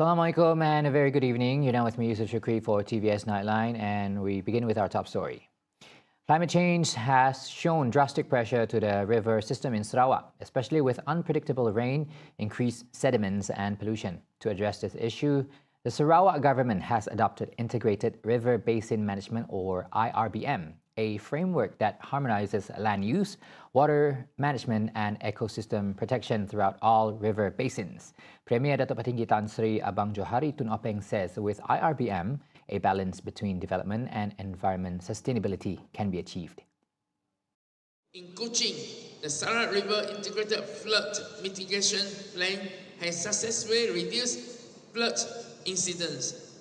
Assalamualaikum and a very good evening. You're now with me, Yusuf Shukri, for TVS Nightline, and we begin with our top story. Climate change has shown drastic pressure to the river system in Sarawak, especially with unpredictable rain, increased sediments and pollution. To address this issue, the Sarawak government has adopted Integrated River Basin Management, or IRBM, a framework that harmonizes land use, water management and ecosystem protection throughout all river basins. Premier Datuk Petinggi Tan Sri Abang Johari Tun Openg says with IRBM, a balance between development and environment sustainability can be achieved. In Kuching, the Sarawak River Integrated Flood Mitigation Plan has successfully reduced flood incidents.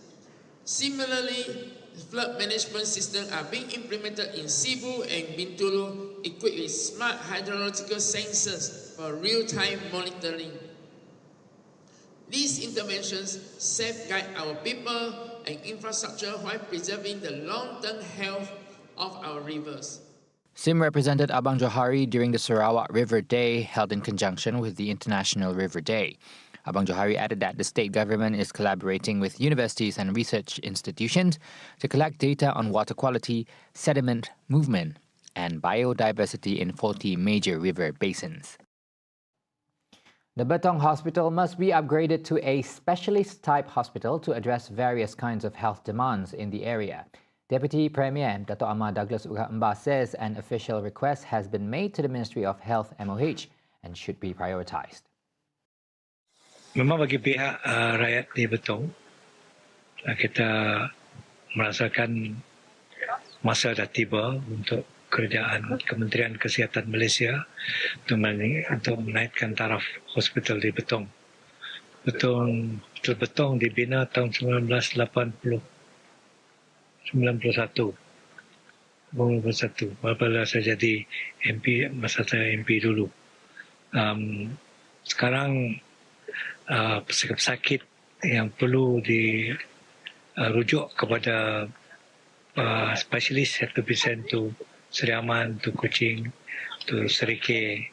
Similarly, flood management systems are being implemented in Sibu and Bintulu, equipped with smart hydrological sensors for real-time monitoring. These interventions safeguard our people and infrastructure while preserving the long-term health of our rivers. SIM represented Abang Johari during the Sarawak River Day held in conjunction with the International River Day. Abang Johari added that the state government is collaborating with universities and research institutions to collect data on water quality, sediment movement, and biodiversity in 40 major river basins. The BETONG hospital must be upgraded to a specialist-type hospital to address various kinds of health demands in the area. Deputy Premier Dato' Amar Douglas Uga Mbah says an official request has been made to the Ministry of Health MOH and should be prioritised. Memang bagi pihak rakyat di Betong, kita merasakan masa dah tiba untuk kerajaan Kementerian Kesihatan Malaysia untuk menaikkan taraf hospital di Betong. Betong dibina tahun 1991. Apabila saya jadi MP, masa saya MP dulu. Sekarang pesakit yang perlu dirujuk kepada spesialis have to be sent to Seri Aman, to Kuching, to Serike,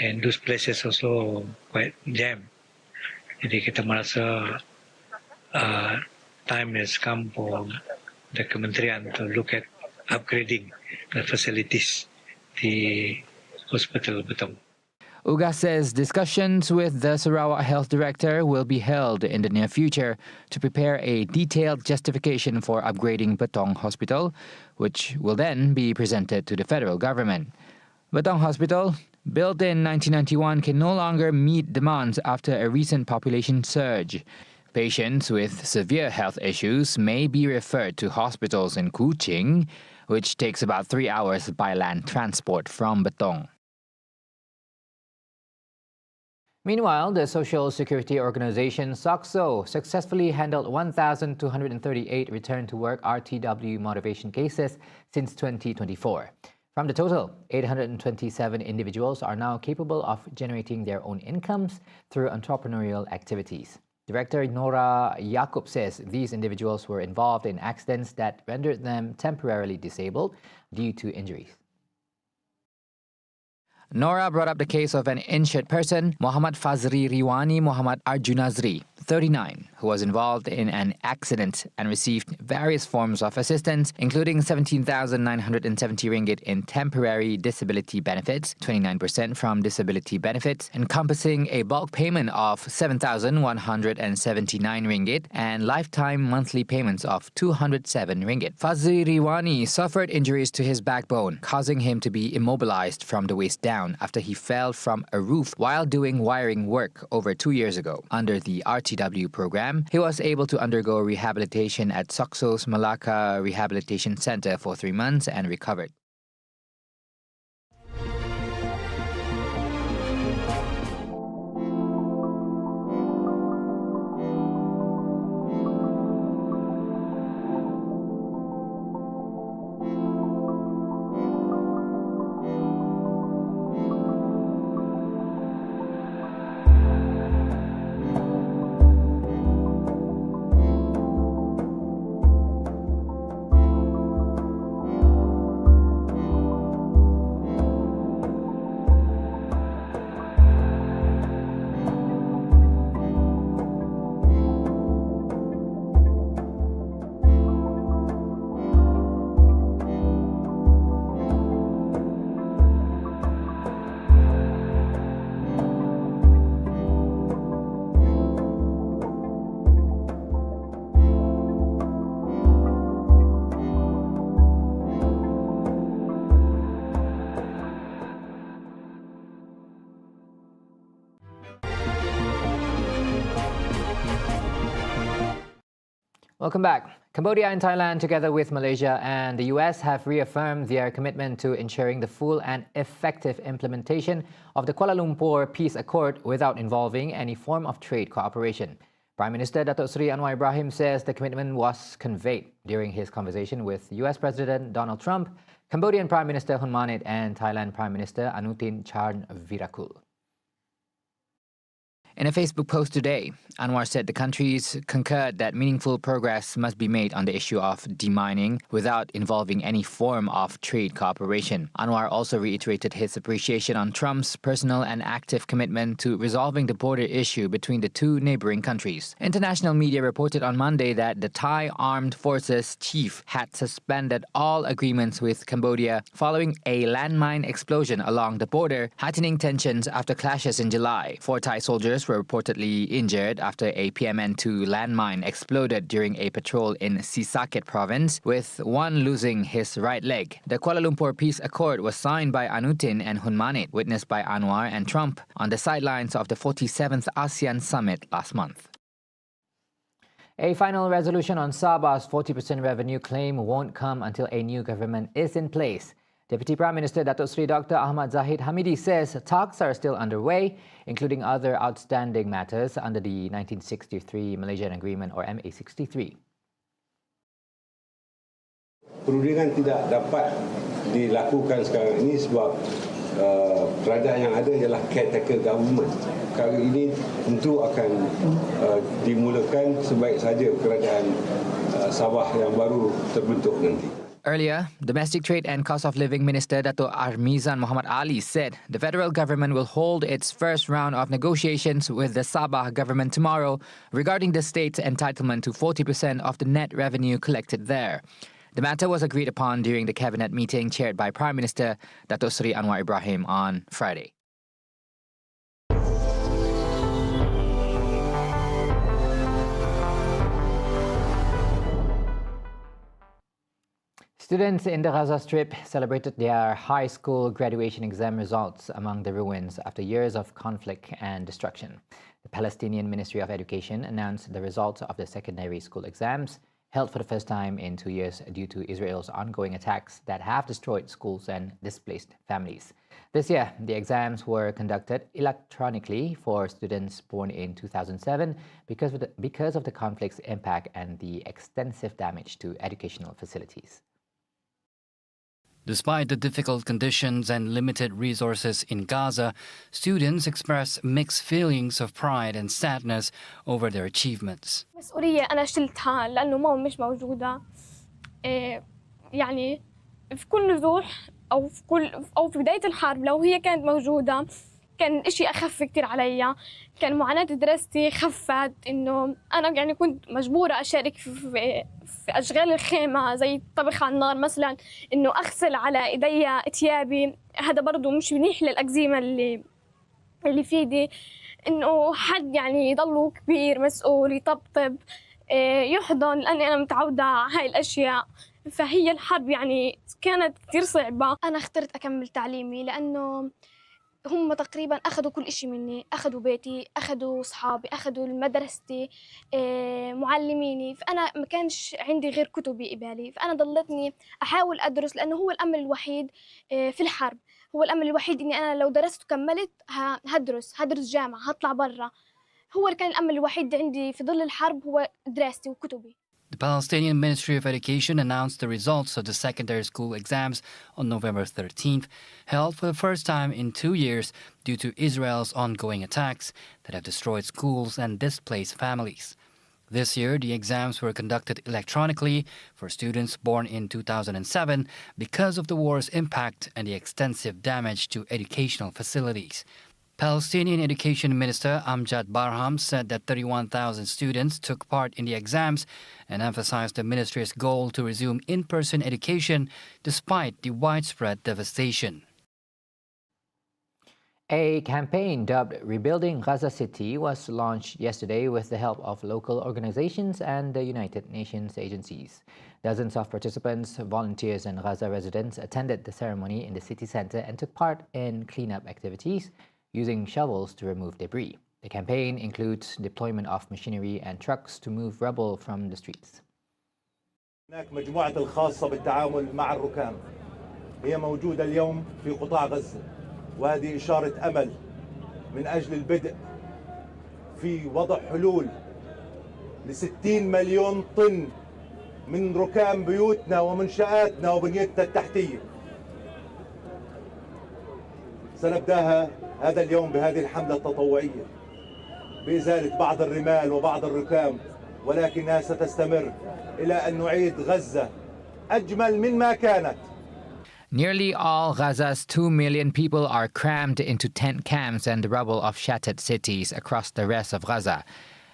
and those places also quite jam. Jadi kita merasa time has come for the Kementerian to look at upgrading the facilities di Hospital Betong. Uga says discussions with the Sarawak Health Director will be held in the near future to prepare a detailed justification for upgrading Betong Hospital, which will then be presented to the federal government. Betong Hospital, built in 1991, can no longer meet demands after a recent population surge. Patients with severe health issues may be referred to hospitals in Kuching, which takes about 3 hours by land transport from Betong. Meanwhile, the social security organization SOCSO successfully handled 1,238 return-to-work RTW motivation cases since 2024. From the total, 827 individuals are now capable of generating their own incomes through entrepreneurial activities. Director Nora Yaakob says these individuals were involved in accidents that rendered them temporarily disabled due to injuries. Nora brought up the case of an injured person, Muhammad Fazri Riwani Muhammad Arjunazri, 39, who was involved in an accident and received various forms of assistance, including 17,970 ringgit in temporary disability benefits, 29% from disability benefits, encompassing a bulk payment of 7,179 ringgit and lifetime monthly payments of 207 ringgit. Fazri Riwani suffered injuries to his backbone, causing him to be immobilized from the waist down after he fell from a roof while doing wiring work over 2 years ago. Under the RTW program, he was able to undergo rehabilitation at SOCSO's Malacca Rehabilitation Center for 3 months and recovered. Welcome back. Cambodia and Thailand, together with Malaysia and the US, have reaffirmed their commitment to ensuring the full and effective implementation of the Kuala Lumpur Peace Accord without involving any form of trade cooperation. Prime Minister Datuk Seri Anwar Ibrahim says the commitment was conveyed during his conversation with US President Donald Trump, Cambodian Prime Minister Hun Manet and Thailand Prime Minister Anutin Charnvirakul. In a Facebook post today, Anwar said the countries concurred that meaningful progress must be made on the issue of demining without involving any form of trade cooperation. Anwar also reiterated his appreciation on Trump's personal and active commitment to resolving the border issue between the two neighboring countries. International media reported on Monday that the Thai Armed Forces chief had suspended all agreements with Cambodia following a landmine explosion along the border, heightening tensions after clashes in July. 4 Thai soldiers were reportedly injured after a PMN-2 landmine exploded during a patrol in Sisaket province, with one losing his right leg. The Kuala Lumpur Peace Accord was signed by Anutin and Hun Manet, witnessed by Anwar and Trump on the sidelines of the 47th ASEAN Summit last month. A final resolution on Sabah's 40% revenue claim won't come until a new government is in place. Deputy Prime Minister Datuk Seri Dr. Ahmad Zahid Hamidi says talks are still underway, including other outstanding matters under the 1963 Malaysian Agreement or MA63. Perundingan tidak dapat dilakukan sekarang ini sebab kerajaan yang ada ialah caretaker government. Kali ini tentu akan dimulakan sebaik saja kerajaan Sabah yang baru terbentuk nanti. Earlier, Domestic Trade and Cost of Living Minister Dato' Armizan Muhammad Ali said the federal government will hold its first round of negotiations with the Sabah government tomorrow regarding the state's entitlement to 40% of the net revenue collected there. The matter was agreed upon during the cabinet meeting chaired by Prime Minister Datuk Seri Anwar Ibrahim on Friday. Students in the Gaza Strip celebrated their high school graduation exam results among the ruins after years of conflict and destruction. The Palestinian Ministry of Education announced the results of the secondary school exams, held for the first time in 2 years due to Israel's ongoing attacks that have destroyed schools and displaced families. This year, the exams were conducted electronically for students born in 2007 because of the conflict's impact and the extensive damage to educational facilities. Despite the difficult conditions and limited resources in Gaza, students express mixed feelings of pride and sadness over their achievements. مسؤولية أنا شلتها لأنه ماما مش موجودة. يعني في كل وضوح أو في بداية الحرب لو هي كانت موجودة كان الإشي أخف كتير عليا. كان معاناة دراستي خفت إنه أنا يعني كنت مجبورة أشارك في أشغال الخيمة زي الطبخ على النار مثلا، إنه أغسل على إيدي ثيابي. هذا برضو مش منيح للأكزيمة اللي في ايدي. إنه حد يعني يضله كبير مسؤول يطبطب يحضن، لأني أنا متعودة على هاي الأشياء. فهي الحرب يعني كانت كتير صعبة. أنا اخترت أكمل تعليمي لأنه هم تقريبا أخذوا كل إشي مني، أخذوا بيتي، أخذوا صحابي، أخذوا مدرستي، معلميني. فأنا ما كانش عندي غير كتبي قبالي، فأنا ضلتني أحاول أدرس لأنه هو الأمل الوحيد في الحرب. هو الأمل الوحيد إني أنا لو درست وكملت هدرس جامعة، هطلع برا. هو كان الأمل الوحيد عندي في ظل الحرب هو دراستي وكتبي. The Palestinian Ministry of Education announced the results of the secondary school exams on November 13th, held for the first time in 2 years due to Israel's ongoing attacks that have destroyed schools and displaced families. This year, the exams were conducted electronically for students born in 2007 because of the war's impact and the extensive damage to educational facilities. Palestinian Education Minister Amjad Barham said that 31,000 students took part in the exams and emphasized the ministry's goal to resume in-person education despite the widespread devastation. A campaign dubbed Rebuilding Gaza City was launched yesterday with the help of local organizations and the United Nations agencies. Dozens of participants, volunteers and Gaza residents attended the ceremony in the city center and took part in cleanup activities using shovels to remove debris. The campaign includes deployment of machinery and trucks to move rubble from the streets. هناك مجموعة الخاصة بالتعامل مع الركام هي موجودة اليوم في قطاع غزة، وهذه إشارة أمل من أجل البدء في وضع حلول ل60 مليون طن من ركام بيوتنا ومنشآتنا وبنيتنا التحتية. سنبدأها هذا اليوم بهذه الحملة التطوعية بإزالة بعض الرمال وبعض الركام، ولكنها ستستمر إلى أن نعيد غزة أجمل مما كانت. Nearly all Gaza's 2 million people are crammed into tent camps and the rubble of shattered cities across the rest of Gaza.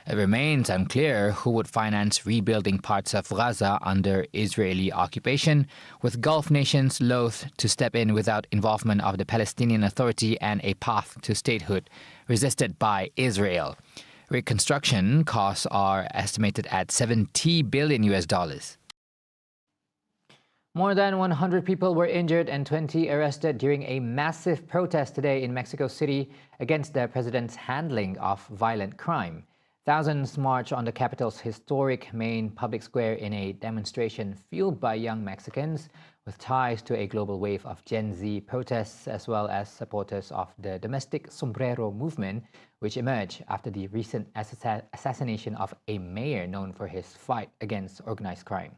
It remains unclear who would finance rebuilding parts of Gaza under Israeli occupation, with Gulf nations loath to step in without involvement of the Palestinian Authority and a path to statehood resisted by Israel. Reconstruction costs are estimated at $70 billion. More than 100 people were injured and 20 arrested during a massive protest today in Mexico City against the president's handling of violent crime. Thousands marched on the capital's historic main public square in a demonstration fueled by young Mexicans with ties to a global wave of Gen Z protests, as well as supporters of the domestic sombrero movement, which emerged after the recent assassination of a mayor known for his fight against organized crime.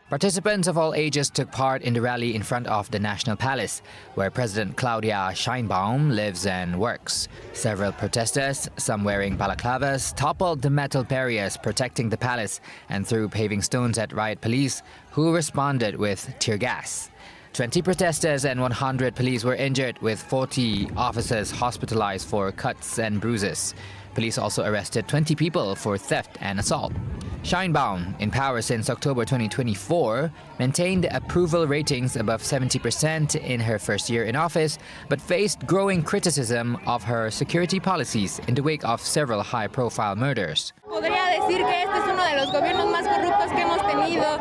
Participants of all ages took part in the rally in front of the National Palace, where President Claudia Sheinbaum lives and works. Several protesters, some wearing balaclavas, toppled the metal barriers protecting the palace and threw paving stones at riot police, who responded with tear gas. 20 protesters and 100 police were injured, with 40 officers hospitalized for cuts and bruises. Police also arrested 20 people for theft and assault. Sheinbaum, in power since October 2024, maintained approval ratings above 70% in her first year in office, but faced growing criticism of her security policies in the wake of several high-profile murders. Podría decir que este es uno de los gobiernos más corruptos que hemos tenido.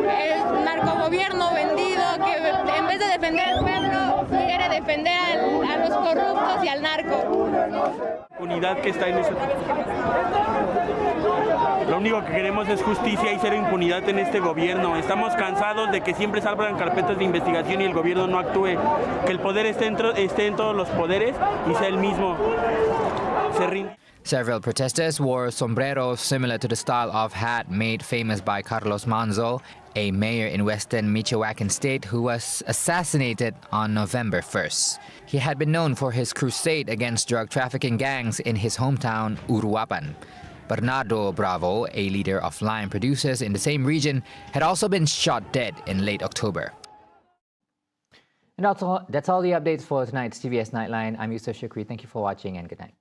El narcogobierno vendido que en vez de defender al pueblo quiere defender a los corruptos y al narco. Impunidad que está en este país. Lo único que queremos es justicia y cero impunidad en este gobierno. Estamos cansados de que siempre salgan carpetas de investigación y el gobierno no actúe. Que el poder esté en todos los poderes y sea el mismo. Se rinde. Several protesters wore sombreros similar to the style of hat made famous by Carlos Manzo, a mayor in western Michoacan state who was assassinated on November 1st. He had been known for his crusade against drug trafficking gangs in his hometown, Uruapan. Bernardo Bravo, a leader of lime producers in the same region, had also been shot dead in late October. And that's all the updates for tonight's TVS Nightline. I'm Yusuf Shukri. Thank you for watching and good night.